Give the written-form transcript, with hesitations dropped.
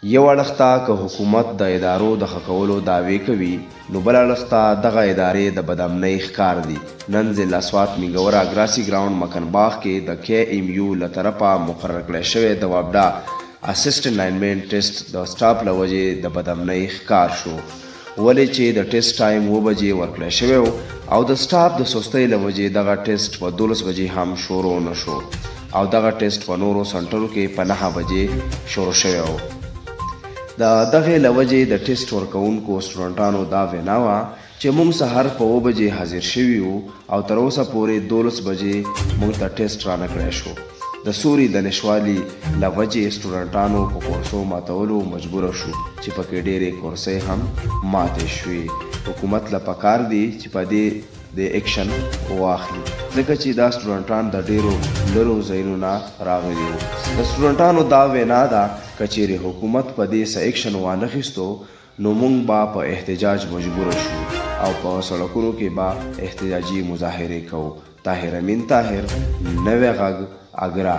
یو اړخ ته که حکومت د ادارو د ښه کولو دعوې کوي نو بل اړخ ته دغه ادارې د بدامنۍ ښکار دي. نن ضلع سوات میګوره ګراسي ګراوند مکنباغ کې د KMU له طرفه مقرر کړی شوی د وابډا اسسټنټ لاینمین ټیسټ د سټاف له وجې د بدامنۍ ښکار شو، ولې چې د ټیسټ ټایم 7 بجې ورکړی شوی و او د سټاف د سستۍ له وجې دغه ټیسټ په 12 بجې هم شروع نه شو او دغه ټیسټ په نورو سنټرو کې په 9 بجې شروع شوی و. د دغې له وجې د ټیسټ ورکوونکو سټوډنټانو دا وینا وه چې موږ سهار په 7 بجې حاضر شوي وو او تر اوسه پورې 12 بجې موږ ته ټیسټ رانه کړی شو. د سوري د نشوالي له وجې سټوډنټانو په کورسو ماتولو مجبوره شو چې پکې ډېرې کورسۍ هم ماتې شوې. حکومت له پکار دی چې په دې د اکشن واخلي ځکه چې دا سټوډنټان د ډېرو لرو ځایونو نه راغلي وو. د سټوډنټانو دا وینا ده که چیرې حکومت په دې څه اکشن وانخیستو نو موږ به په احتجاج مجبوره شو او په سړکونو کې به احتجاجي مظاهرې کوو. طاهر امین طاهر، نوی غږ، اګرا.